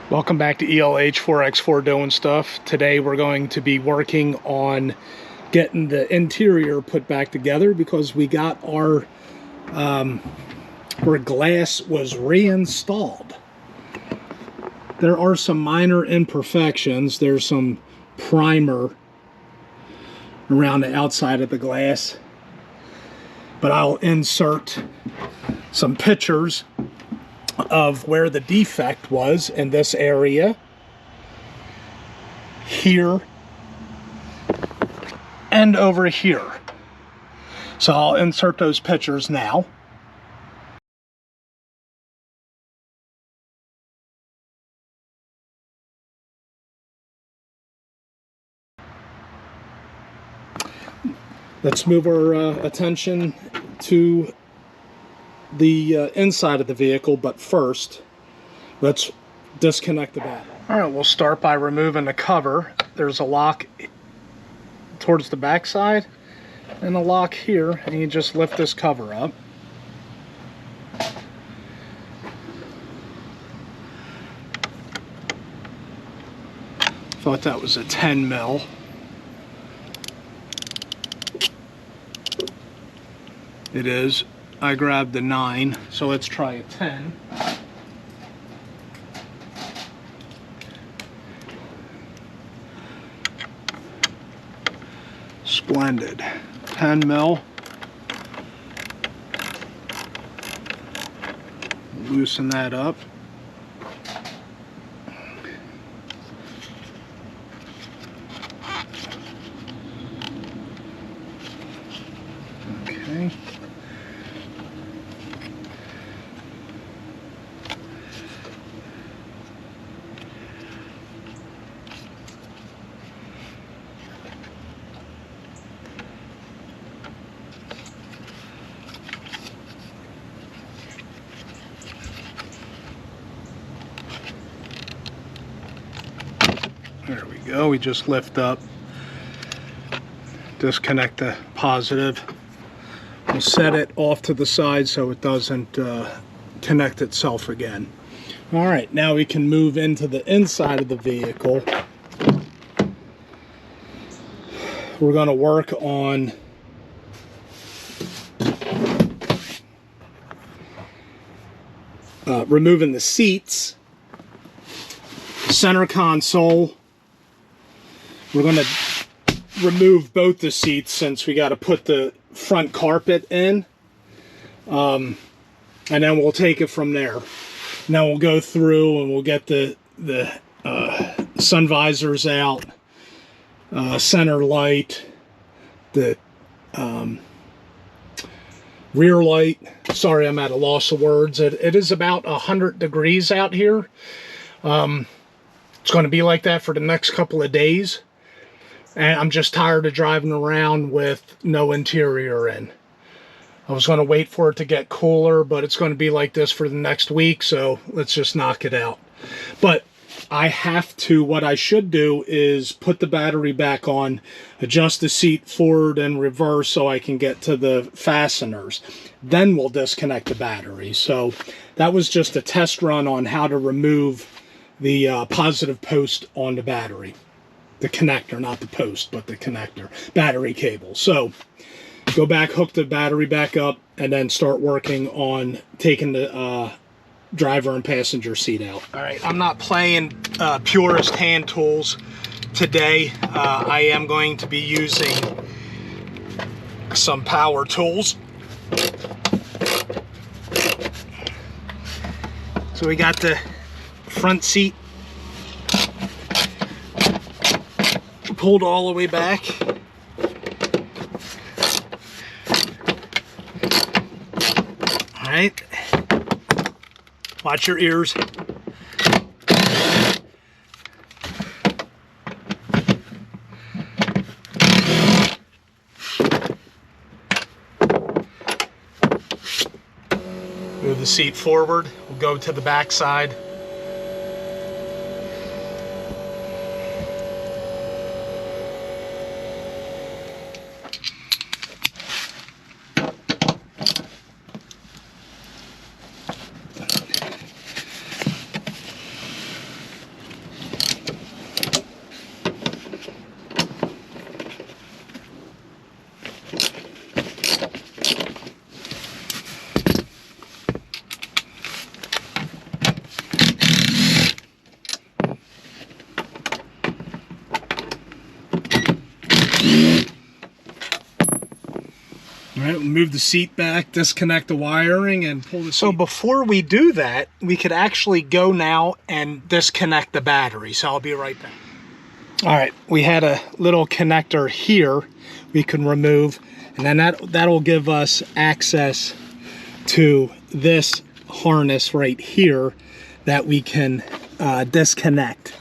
Welcome back to ELH 4x4 doing stuff. Today we're going to be working on getting the interior put back together because we got our glass was reinstalled. There are some minor imperfections. There's some primer around the outside of the glass, but I'll insert some pictures of where the defect was in this area, here, and over here. So I'll insert those pictures now. Let's move our attention to the inside of the vehicle, but first let's disconnect the battery. All right, we'll start by removing the cover. There's a lock towards the back side and a lock here, and you just lift this cover up. Thought that was a 10 mil. It is. I grabbed the 9, so let's try a 10. Splendid. 10 mil. Loosen that up. Okay. There we go. We just lift up, disconnect the positive. We'll set it off to the side so it doesn't connect itself again. All right, now we can move into the inside of the vehicle. We're going to work on removing the seats, center console. We're going to remove both the seats since we got to put the front carpet in, and then we'll take it from there. Now we'll go through and we'll get the sun visors out, center light, the rear light. Sorry, I'm at a loss of words. It is about 100 degrees out here. It's going to be like that for the next couple of days. And I'm just tired of driving around with no interior in. I was going to wait for it to get cooler, but it's going to be like this for the next week, so let's just knock it out. But I have to, what I should do is put the battery back on, adjust the seat forward and reverse so I can get to the fasteners. Then we'll disconnect the battery. So that was just a test run on how to remove the positive post on the battery. The connector, not the post, but the connector, battery cable. So go back, hook the battery back up, and then start working on taking the driver and passenger seat out. All right, I'm not playing purist hand tools today. I am going to be using some power tools. So we got the front seat pulled all the way back. All right, watch your ears. Move the seat forward. We'll go to the back side. right, we'll move the seat back, disconnect the wiring, and pull the seat. So before we do that, we could actually go now and disconnect the battery. So I'll be right back. All right, we had a little connector here we can remove, and then that'll give us access to this harness right here that we can disconnect.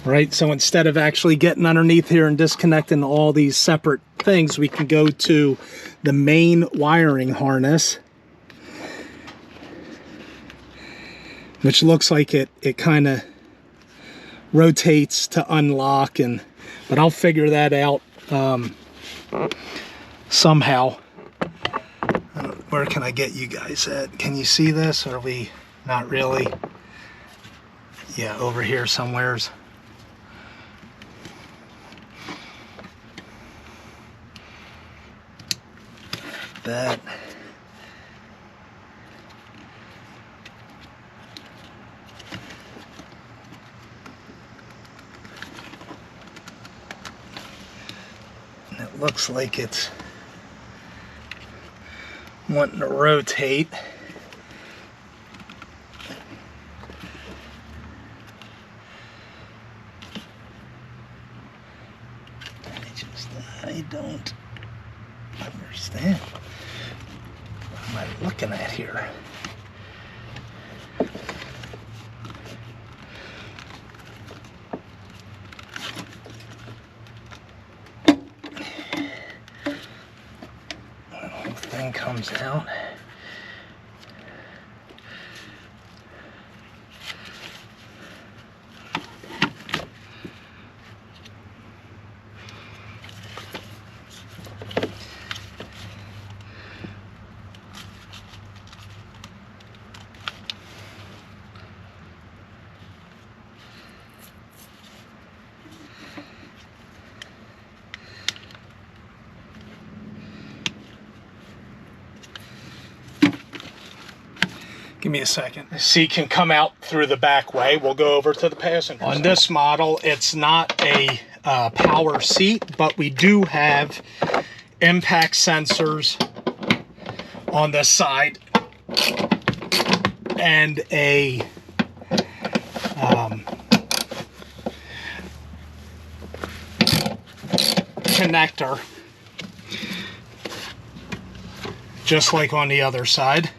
Right, so instead of actually getting underneath here and disconnecting all these separate things, we can go to the main wiring harness, which looks like it kind of rotates to unlock, but I'll figure that out somehow. Where can I get you guys at? Can you see this? Or are we not really? Yeah, over here somewheres. That. It looks like it's wanting to rotate. I don't understand. What am I looking at here? Thing comes out. Give me a second. The seat can come out through the back way. We'll go over to the passenger side. On this model, it's not a power seat, but we do have impact sensors on this side and a connector, just like on the other side.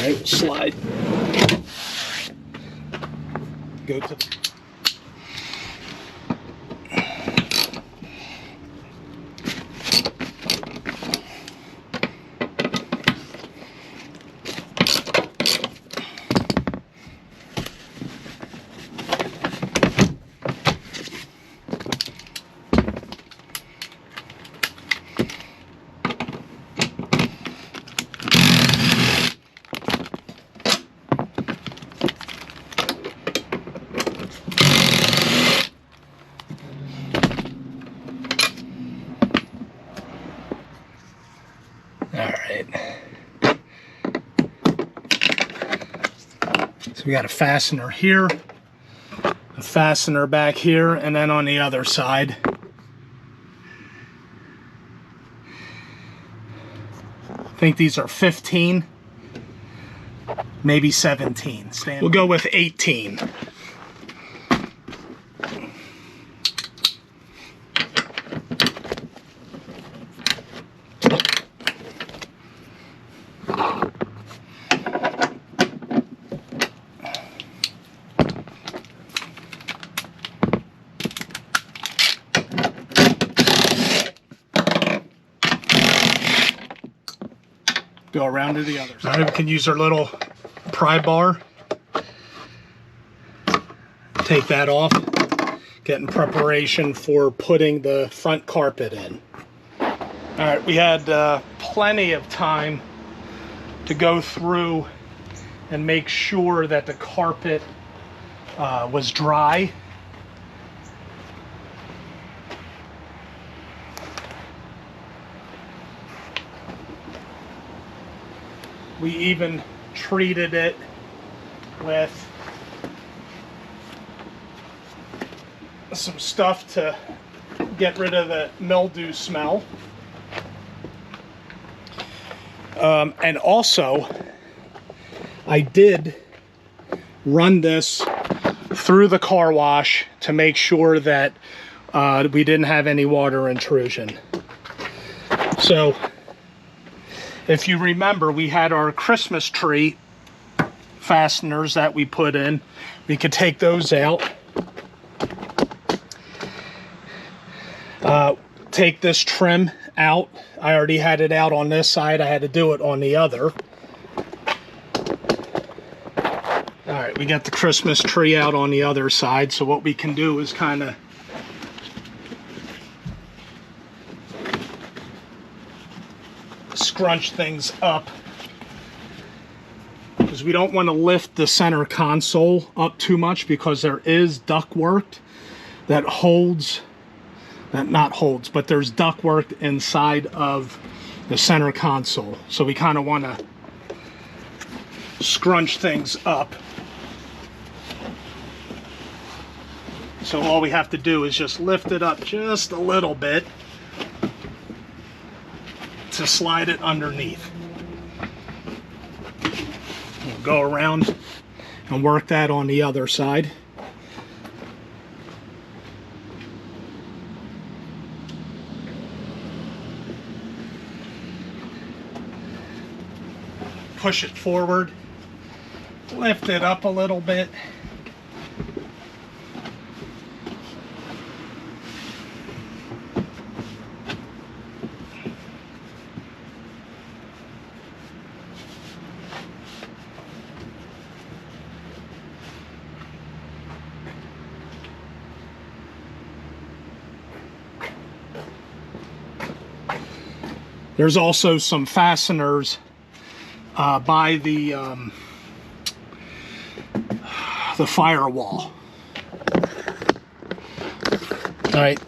Alright, slide. Go to the So we got a fastener here, a fastener back here, and then on the other side. I think these are 15, maybe 17. We'll go with 18. Go around to the other side. All right, we can use our little pry bar. Take that off. Get in preparation for putting the front carpet in. All right, we had plenty of time to go through and make sure that the carpet was dry. We even treated it with some stuff to get rid of the mildew smell. And also, I did run this through the car wash to make sure that we didn't have any water intrusion. So, if you remember, we had our Christmas tree fasteners that we put in. We could take those out. Take this trim out. I already had it out on this side. I had to do it on the other. Alright, we got the Christmas tree out on the other side. So what we can do is kind of scrunch things up, because we don't want to lift the center console up too much, because there is ductwork that holds, but there's ductwork inside of the center console. So we kind of want to scrunch things up. So all we have to do is just lift it up just a little bit to slide it underneath. We'll go around and work that on the other side. Push it forward, lift it up a little bit. There's also some fasteners by the firewall. All right,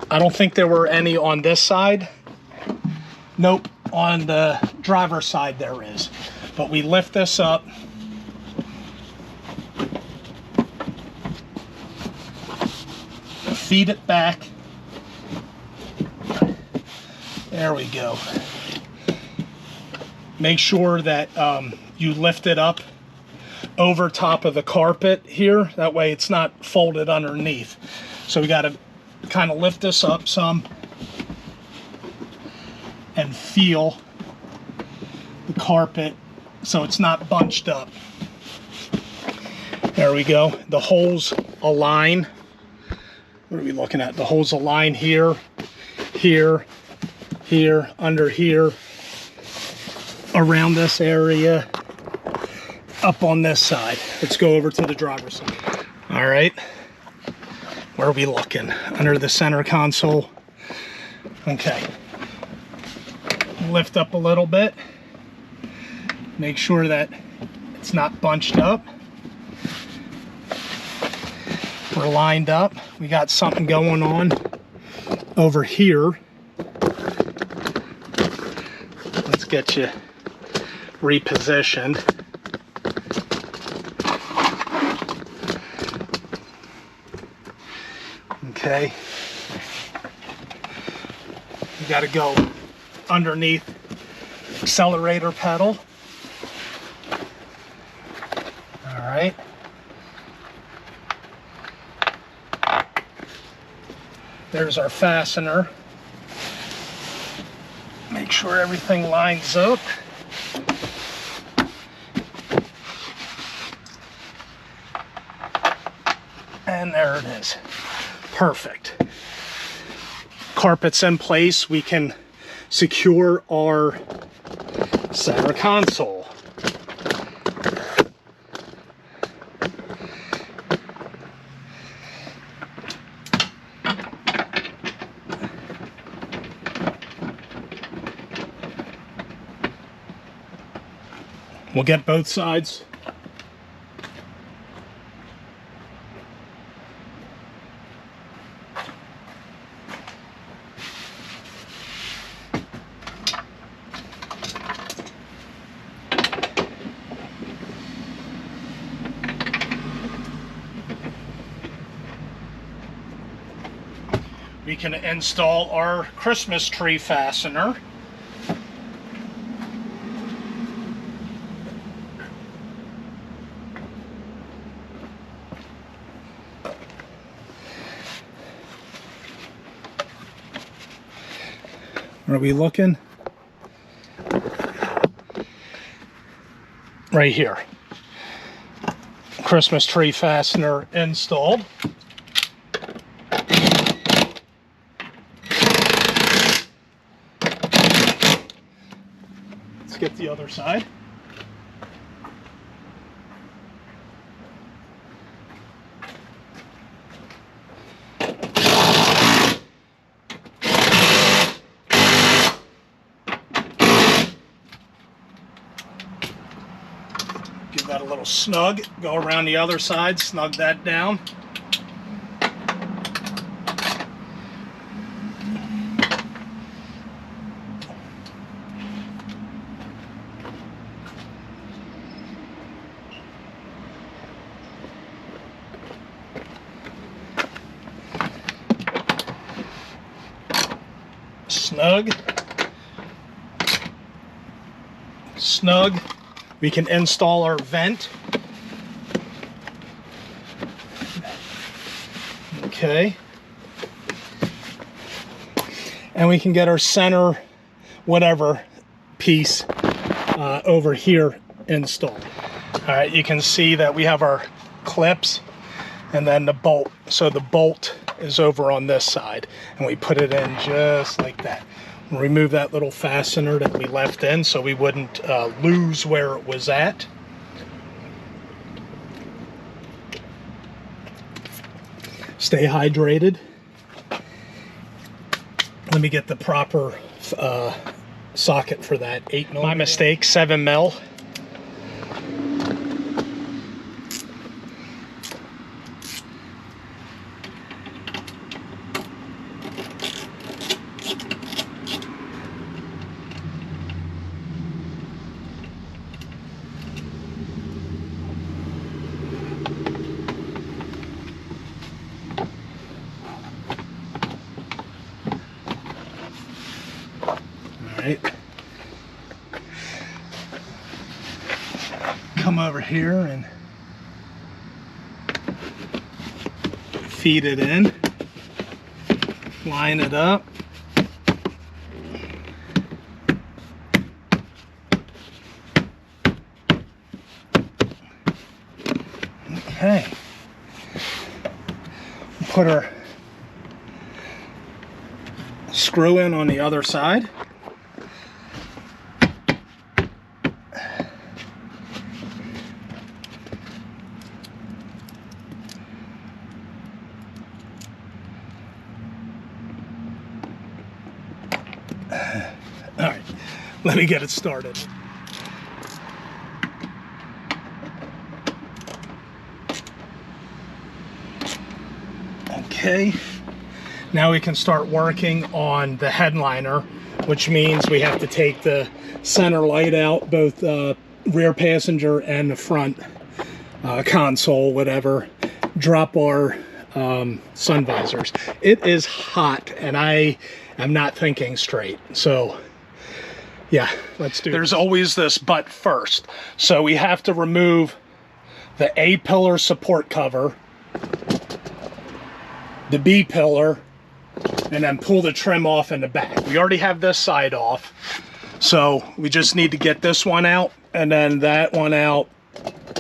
I don't think there were any on this side. Nope, on the driver's side there is. But we lift this up. Feed it back. There we go. Make sure that you lift it up over top of the carpet here. That way it's not folded underneath. So we got to kind of lift this up some and feel the carpet so it's not bunched up. There we go. The holes align. What are we looking at? The holes align here, here, here, under here, around this area, up on this side. Let's go over to the driver's side. All right, where are we looking? Under the center console. Okay, lift up a little bit, make sure that it's not bunched up. We're lined up. We got something going on over here. Let's get you repositioned. Okay. You got to go underneath accelerator pedal. All right. There's our fastener. Make sure everything lines up. And there it is. Perfect. Carpet's in place. We can secure our center console. We'll get both sides. we can install our Christmas tree fastener. Are we looking? Right here. Christmas tree fastener installed. Let's get the other side. Give that a little snug. Go around the other side, snug that down. Snug. Snug. We can install our vent. Okay. And we can get our center, whatever piece over here installed. All right, you can see that we have our clips and then the bolt. So the bolt is over on this side and we put it in just like that. Remove that little fastener that we left in so we wouldn't lose where it was at. Stay hydrated. Let me get the proper socket for that 8mm. My mistake, 7mm. Right. Come over here and feed it in, line it up. Okay. Put our screw in on the other side. All right, let me get it started. Okay, now we can start working on the headliner, which means we have to take the center light out, both rear passenger and the front console, whatever, drop our sun visors. It is hot and I am not thinking straight, so yeah, let's do it. There's always this but first. So we have to remove the A pillar support cover, the B pillar, and then pull the trim off in the back. We already have this side off, so we just need to get this one out and then that one out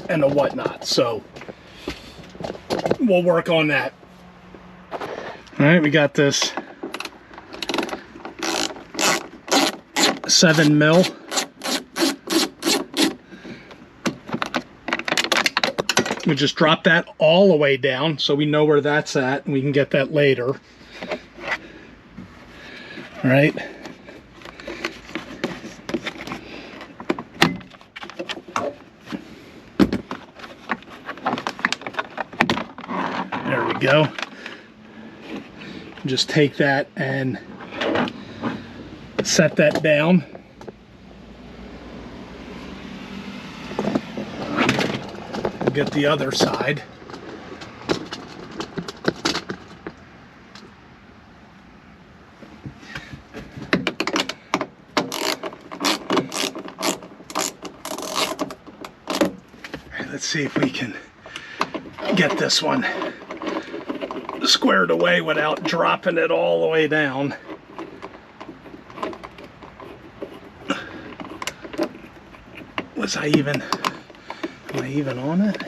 and the whatnot. So we'll work on that. All right, we got this 7mm. We just drop that all the way down so we know where that's at and we can get that later. All right. There we go. Just take that and set that down. We'll get the other side. Let's see if we can get this one squared away without dropping it all the way down. Am I even on it?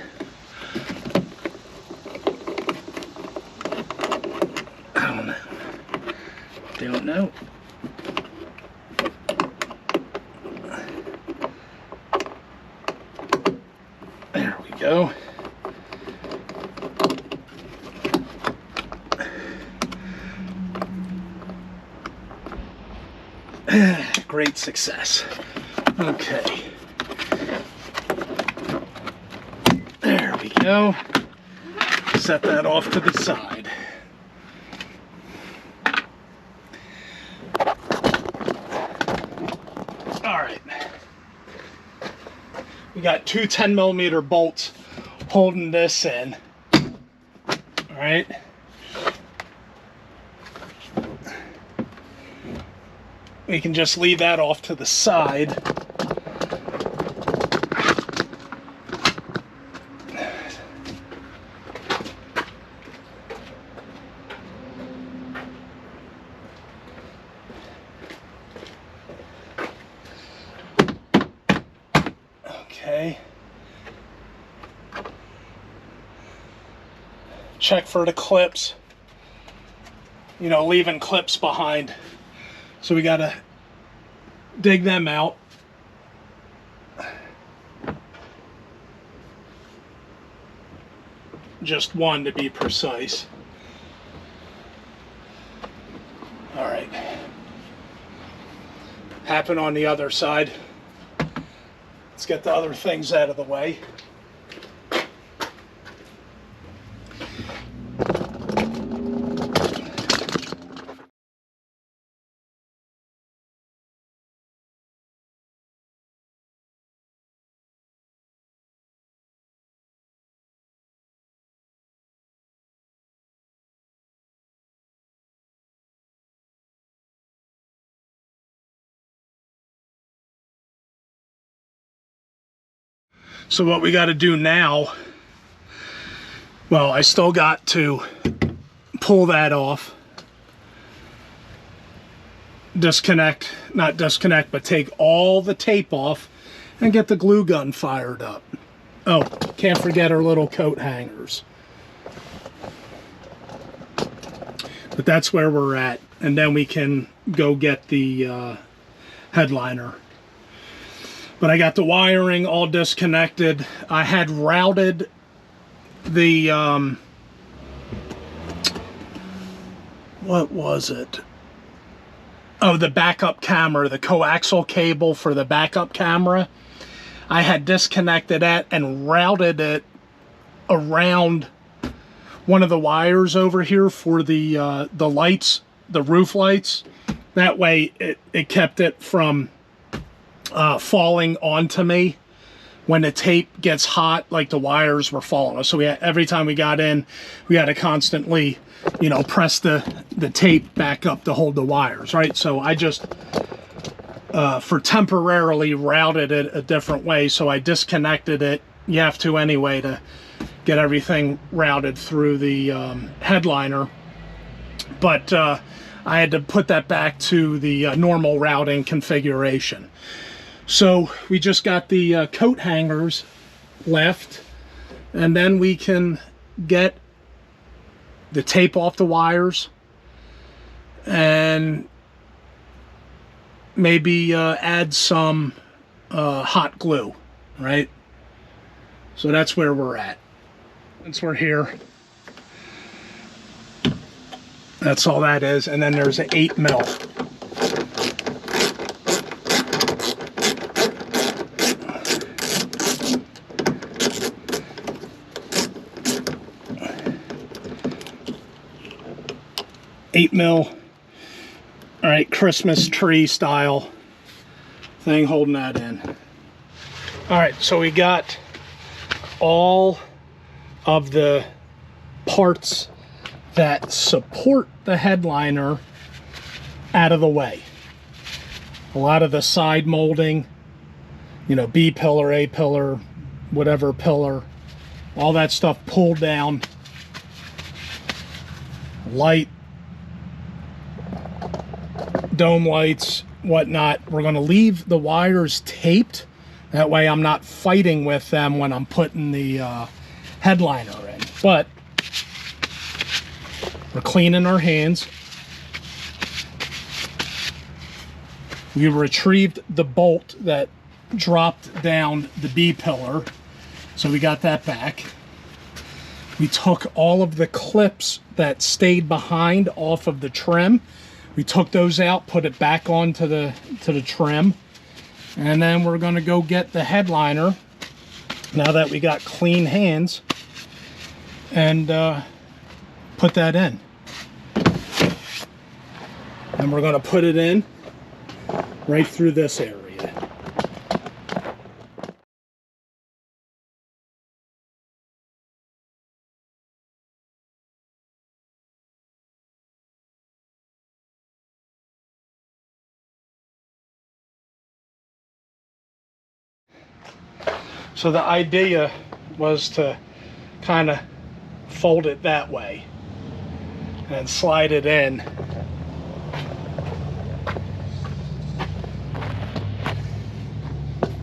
I don't know. Don't know. There we go. Great success. Okay. There we go. Set that off to the side. All right. We got two 10mm bolts holding this in. All right. We can just leave that off to the side. Okay. Check for the clips. You know, leaving clips behind. So we gotta dig them out. Just one to be precise. All right. Happen on the other side. Let's get the other things out of the way. So what we got to do now, well, I still got to pull that off, disconnect, not disconnect, but take all the tape off and get the glue gun fired up. Oh, can't forget our little coat hangers. But that's where we're at, and then we can go get the headliner. But I got the wiring all disconnected. I had routed the, what was it? Oh, the backup camera, the coaxial cable for the backup camera. I had disconnected that and routed it around one of the wires over here for the lights, the roof lights. That way it kept it from falling onto me when the tape gets hot, like the wires were falling. So every time we got in, we had to constantly, you know, press the tape back up to hold the wires, right? So I just for temporarily routed it a different way. So I disconnected it. You have to anyway to get everything routed through the headliner. But I had to put that back to the normal routing configuration. So we just got the coat hangers left, and then we can get the tape off the wires and maybe add some hot glue, right? So that's where we're at. Since we're here, that's all that is. And then there's an 8mm. All right, Christmas tree style thing holding that in. All right, so we got all of the parts that support the headliner out of the way. A lot of the side molding, you know, B pillar, A pillar, whatever pillar, all that stuff pulled down, light, dome lights, whatnot. We're going to leave the wires taped. That way I'm not fighting with them when I'm putting the headliner in. But we're cleaning our hands. We retrieved the bolt that dropped down the B pillar, so we got that back. We took all of the clips that stayed behind off of the trim. We took those out, put it back onto the trim, and then we're going to go get the headliner now that we got clean hands and put that in. And we're going to put it in right through this area. So the idea was to kind of fold it that way and slide it in.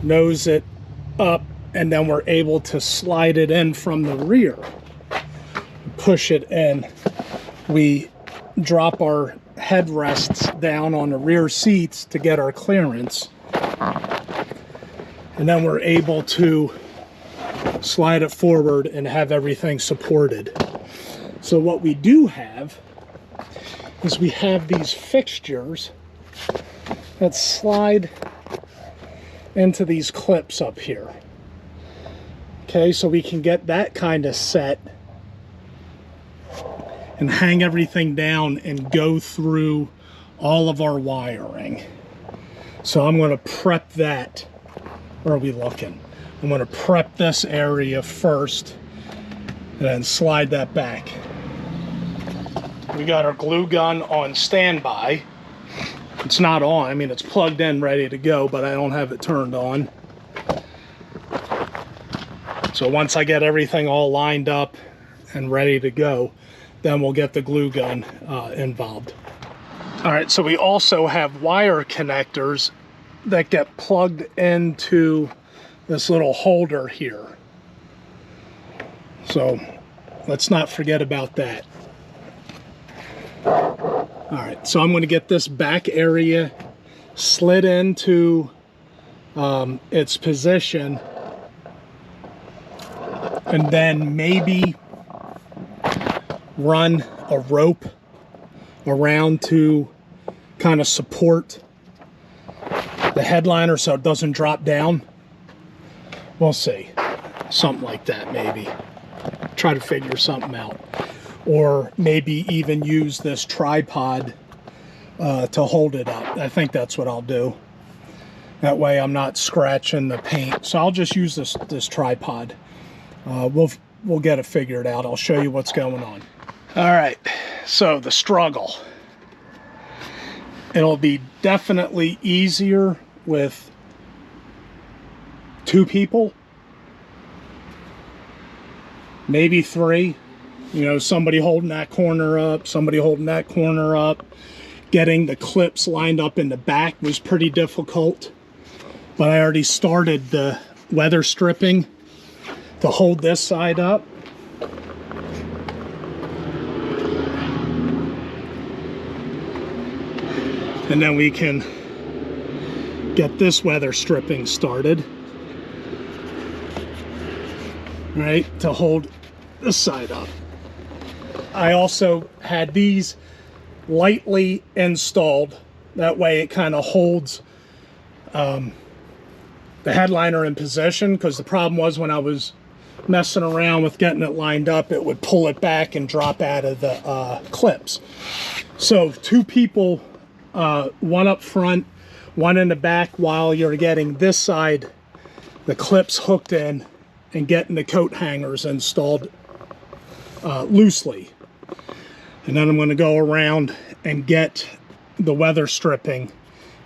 Nose it up, and then we're able to slide it in from the rear. Push it in. We drop our headrests down on the rear seats to get our clearance. And then we're able to slide it forward and have everything supported. So what we do have is we have these fixtures that slide into these clips up here. Okay, so we can get that kind of set and hang everything down and go through all of our wiring. So I'm going to prep that. Where are we looking? I'm going to prep this area first and then slide that back. We got our glue gun on standby. It's not on. I mean, it's plugged in, ready to go, but I don't have it turned on. So once I get everything all lined up and ready to go, then we'll get the glue gun involved. All right, so we also have wire connectors that get plugged into this little holder here. So let's not forget about that. All right, so I'm going to get this back area slid into its position, and then maybe run a rope around to kind of support the headliner so it doesn't drop down. We'll see. Something like that, maybe. Try to figure something out. Or maybe even use this tripod to hold it up. I think that's what I'll do. That way I'm not scratching the paint. So I'll just use this tripod. We'll get it figured out. I'll show you what's going on. All right, so the struggle. It'll be definitely easier with 2 people, maybe 3. You know, somebody holding that corner up, somebody holding that corner up. Getting the clips lined up in the back was pretty difficult, but I already started the weather stripping to hold this side up. And then we can get this weather stripping started, right, to hold this side up. I also had these lightly installed. That way it kind of holds the headliner in position, because the problem was when I was messing around with getting it lined up, it would pull it back and drop out of the clips. So 2 people, one up front, one in the back, while you're getting this side, the clips hooked in, and getting the coat hangers installed loosely. And then I'm going to go around and get the weather stripping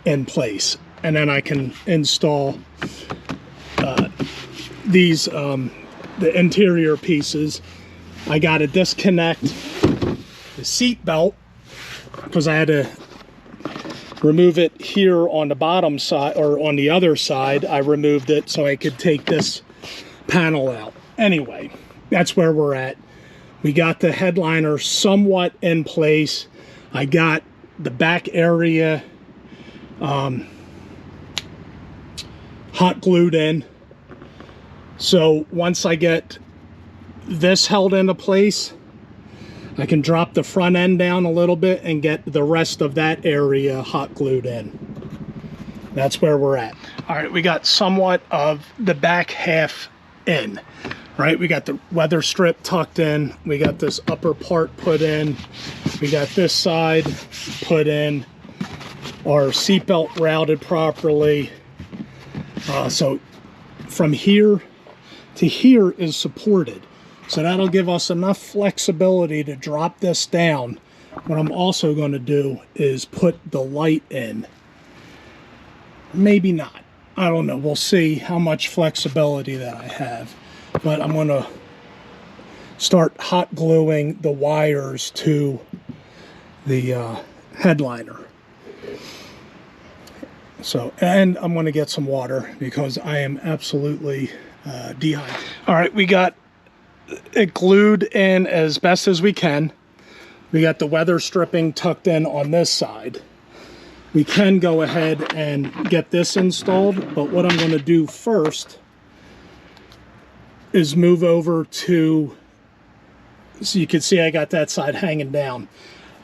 in place. And then I can install these the interior pieces. I got to disconnect the seat belt because I had to remove it here on the bottom side, or on the other side I removed it so I could take this panel out. Anyway, that's where we're at. We got the headliner somewhat in place. I got the back area hot glued in. So once I get this held into place, I can drop the front end down a little bit and get the rest of that area hot glued in. That's where we're at. All right, we got somewhat of the back half in, right? We got the weather strip tucked in. We got this upper part put in. We got this side put in. Our seatbelt routed properly. So from here to here is supported. So that'll give us enough flexibility to drop this down. What I'm also going to do is put the light in. Maybe not. I don't know. We'll see how much flexibility that I have. But I'm going to start hot gluing the wires to the headliner. So, and I'm going to get some water because I am absolutely dehydrated. All right, we got it glued in as best as we can. We got the weather stripping tucked in on this side. We can go ahead and get this installed, but what I'm going to do first is move over to, so you can see I got that side hanging down.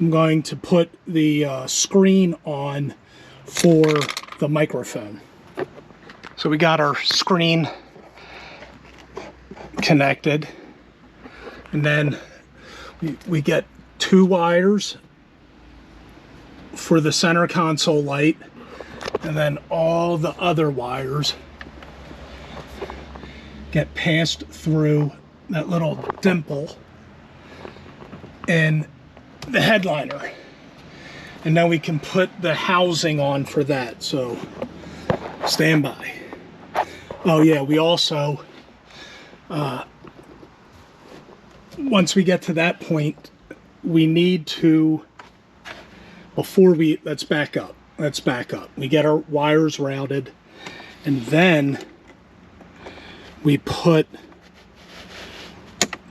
I'm going to put the screen on for the microphone. So we got our screen connected, and then we get 2 wires for the center console light, and then all the other wires get passed through that little dimple in the headliner, and then we can put the housing on for that. So stand by. Oh yeah, we also once we get to that point, we need to, let's back up. We get our wires routed, and then we put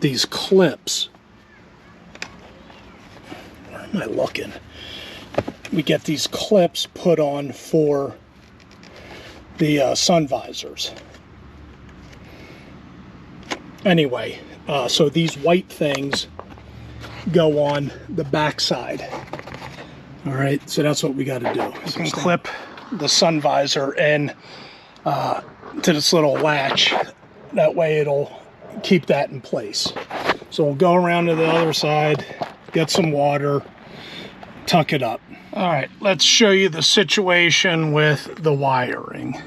these clips. Where am I looking? We get these clips put on for the sun visors. Anyway, so these white things go on the back side. All right, so that's what we got to do. You can clip the sun visor in to this little latch. That way it'll keep that in place. So we'll go around to the other side, get some water, tuck it up. All right, let's show you the situation with the wiring.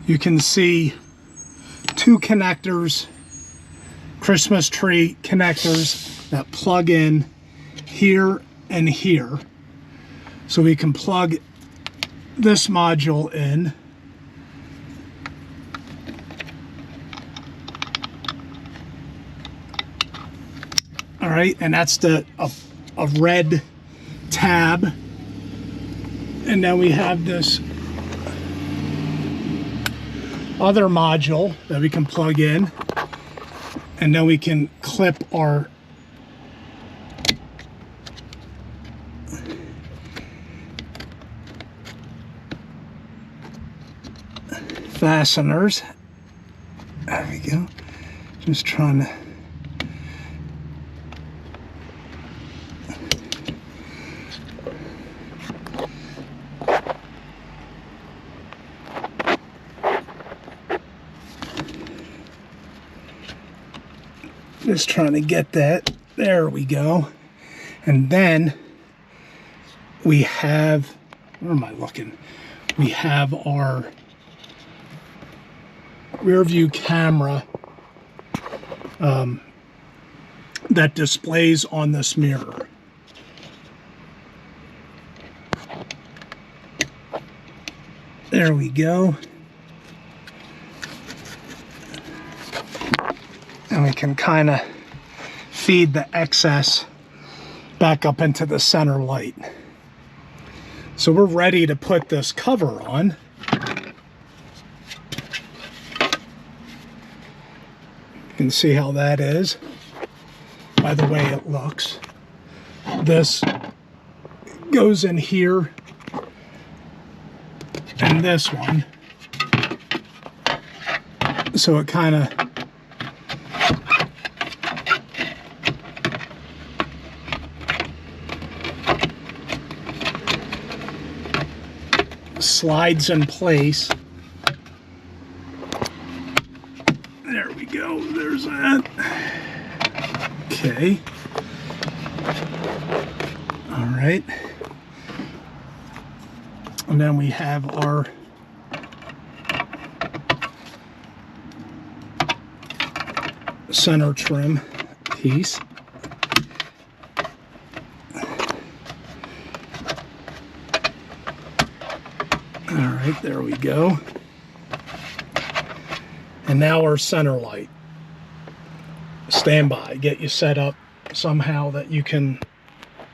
You can see 2 connectors, Christmas tree connectors that plug in here and here. So we can plug this module in. All right, and that's a red tab. And then we have this other module that we can plug in, and then we can clip our fasteners. There we go. Just trying to get that. There we go. And then we have, where am I looking? We have our rear view camera that displays on this mirror. There we go. can kind of feed the excess back up into the center light. So we're ready to put this cover on. You can see how that is by the way it looks. This goes in here, and this one. So it kind of slides in place. There we go, there's that. Okay. All right. And then we have our center trim piece. All right, there we go. And now our center light. Stand by, get you set up somehow that you can,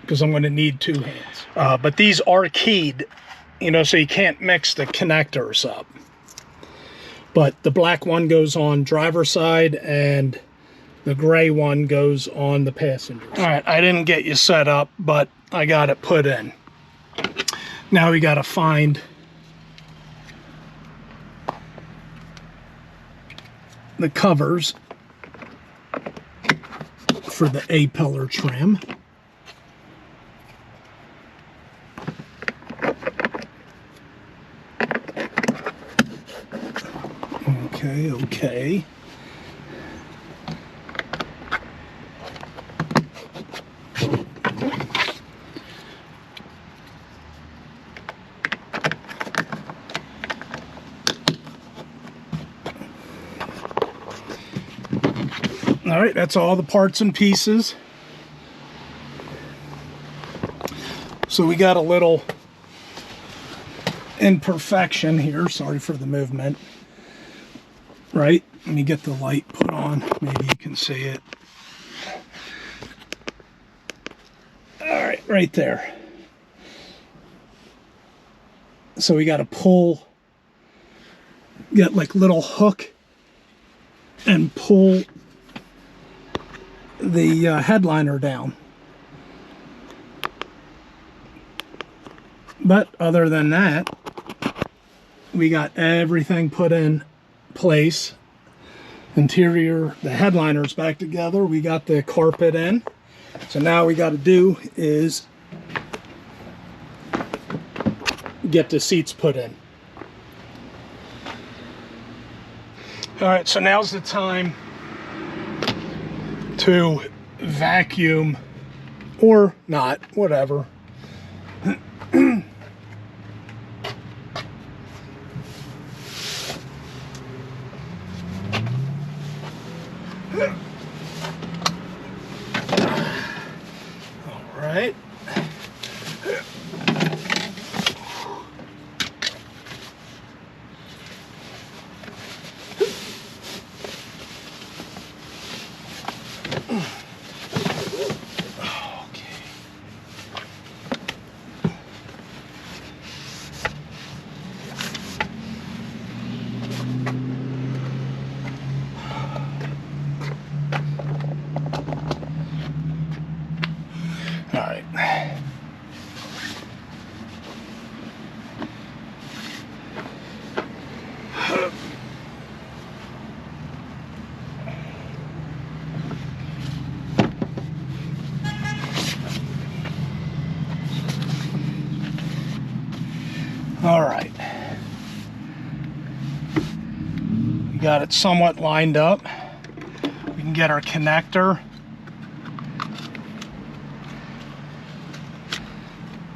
because I'm going to need two hands. But these are keyed, you know, so you can't mix the connectors up. But the black one goes on driver's side and the gray one goes on the passenger side. All right, I didn't get you set up, but I got it put in. Now we got to find the covers for the A-pillar trim. Okay. All right, that's all the parts and pieces. So we got a little imperfection here. Sorry for the movement. Right, let me get the light put on. Maybe you can see it. All right, right there. So we got to pull, get like little hook and pull the headliner down. But other than that, we got everything put in place. Interior, the headliner's back together. We got the carpet in. So now we got to do is get the seats put in. All right, so now's the time to vacuum, or not, whatever. All right. All right. All right. We got it somewhat lined up. We can get our connector.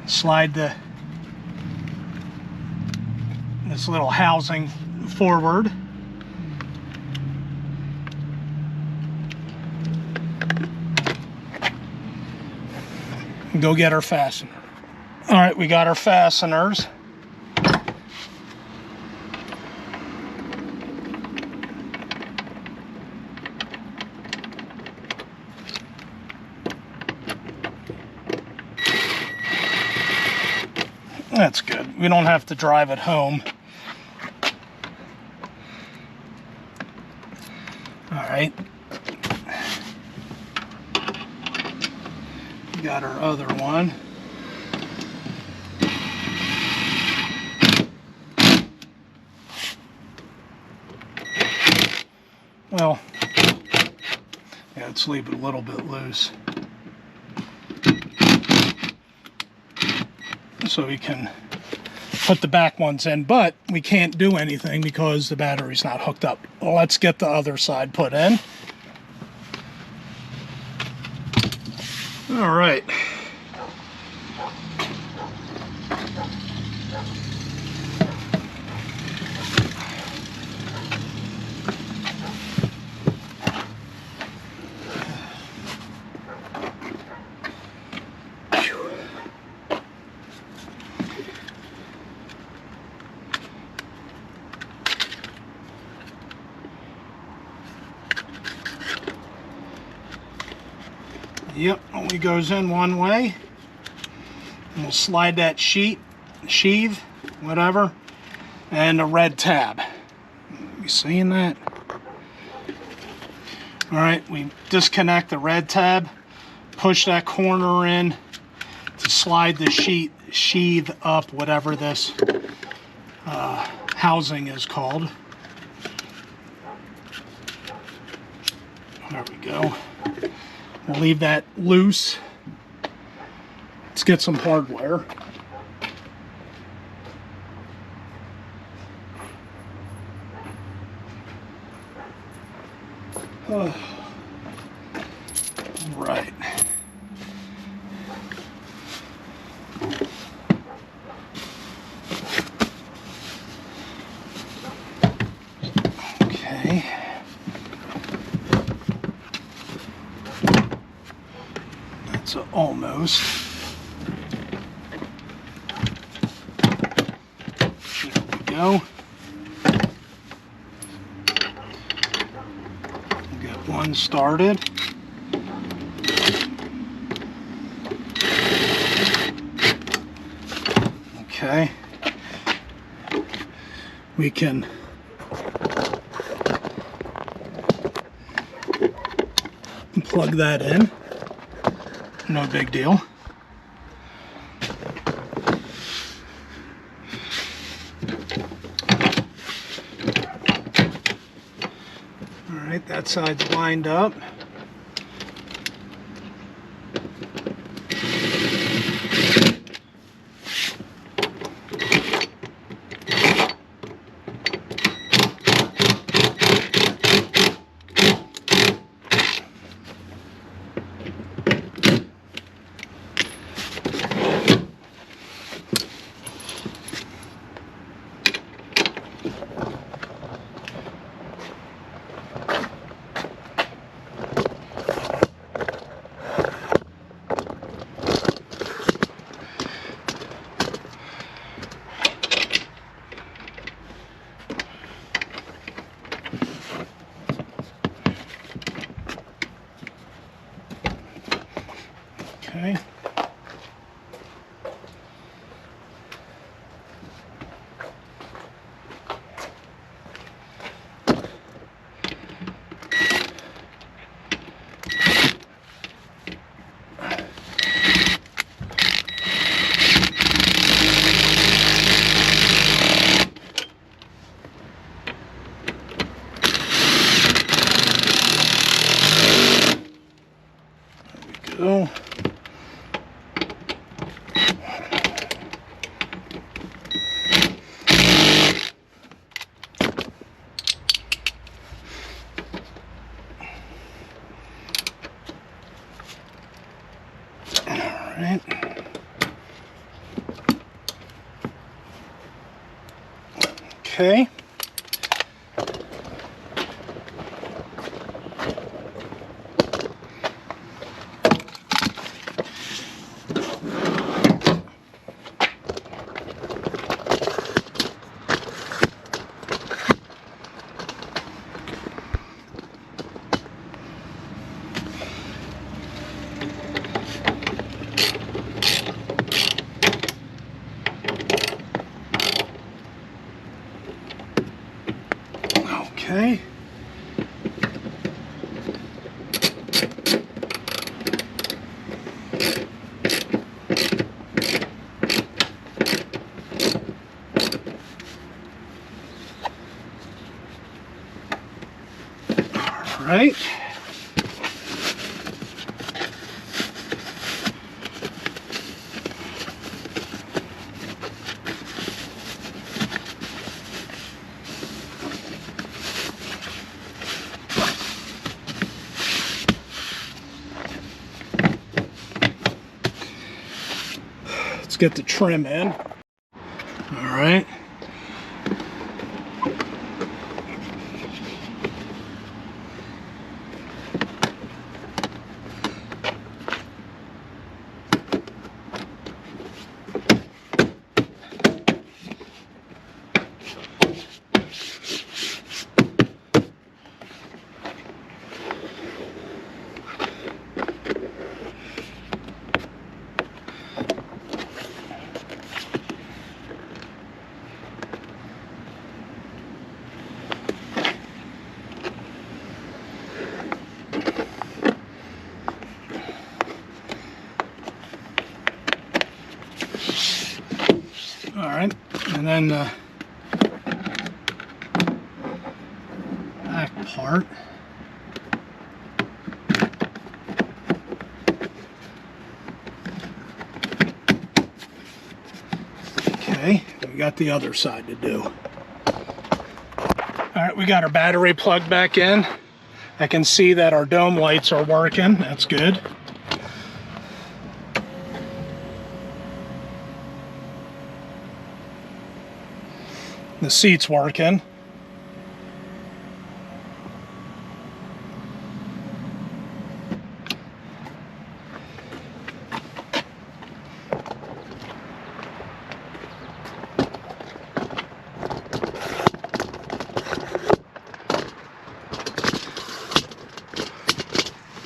Slide this little housing forward. And go get our fastener. All right, we got our fasteners. That's good. We don't have to drive it home. All right. We got our other one. Well, yeah, let's leave it a little bit loose so we can put the back ones in, but we can't do anything because the battery's not hooked up. Well, let's get the other side put in. All right. Yep, only goes in one way. And we'll slide that sheath, whatever, and a red tab. You seeing that? All right, we disconnect the red tab, push that corner in to slide the sheath up, whatever this housing is called. There we go. We'll leave that loose. Let's get some hardware. Right. Okay. That's almost. There we go. Get one started. Okay. We can plug that in. No big deal. All right, that side's lined up. Okay. There we go. Right. Okay. Okay. All right. Let's get the trim in. All right. All right, and then the back part. Okay, we got the other side to do. All right, we got our battery plugged back in. I can see that our dome lights are working. That's good. The seat's working.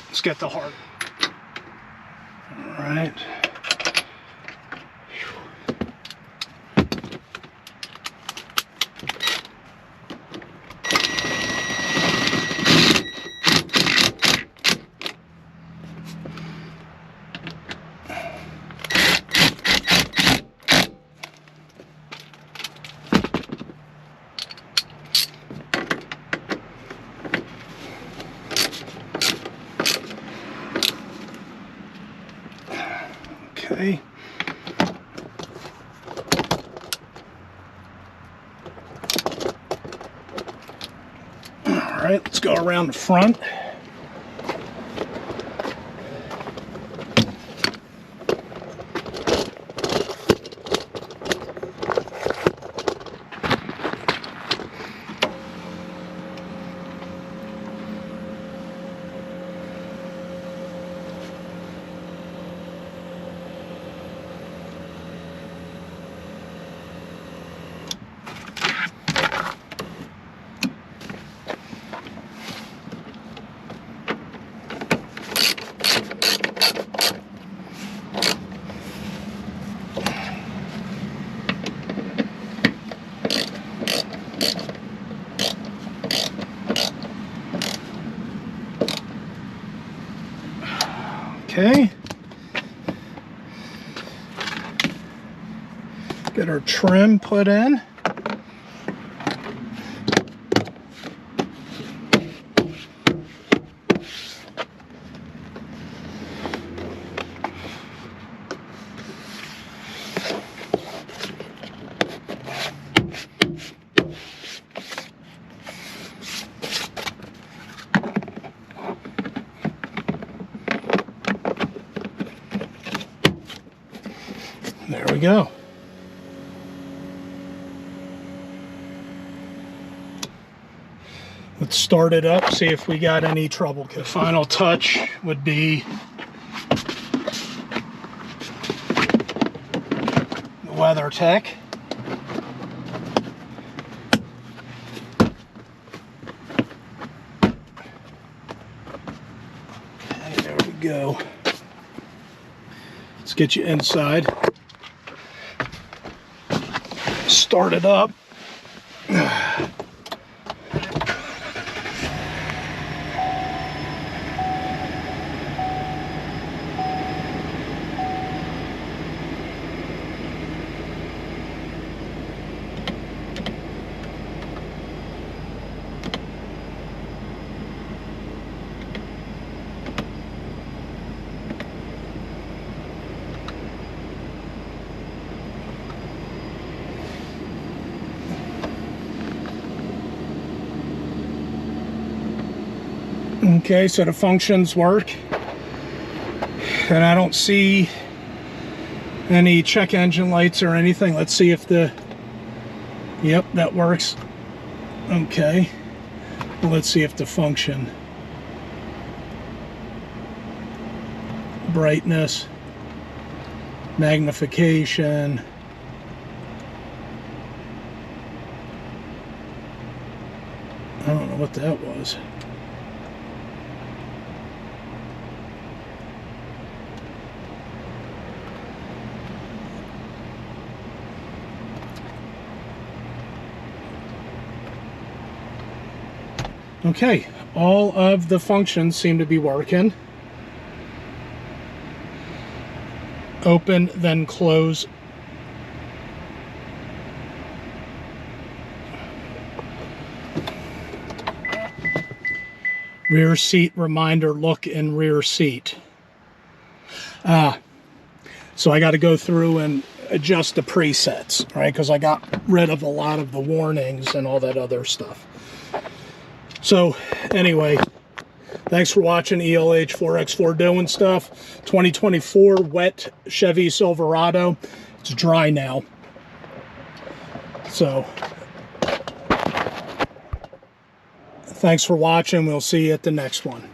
Let's get the heart. All right. Okay. All right, let's go around the front. Okay. Get our trim put in. There we go. Let's start it up, see if we got any trouble. The final touch would be the WeatherTech. Okay, there we go. Let's get you inside. Start it up. Okay, so the functions work. And I don't see any check engine lights or anything. Let's see if the... Yep, that works. Okay. Well, let's see if the function... Brightness, magnification, I don't know what that was. Okay, all of the functions seem to be working. Open, then close. Rear seat reminder, look in rear seat. So I got to go through and adjust the presets, right? Because I got rid of a lot of the warnings and all that other stuff. So anyway, thanks for watching ELH4X4 doing stuff. 2024 wet Chevy Silverado. It's dry now. So thanks for watching. We'll see you at the next one.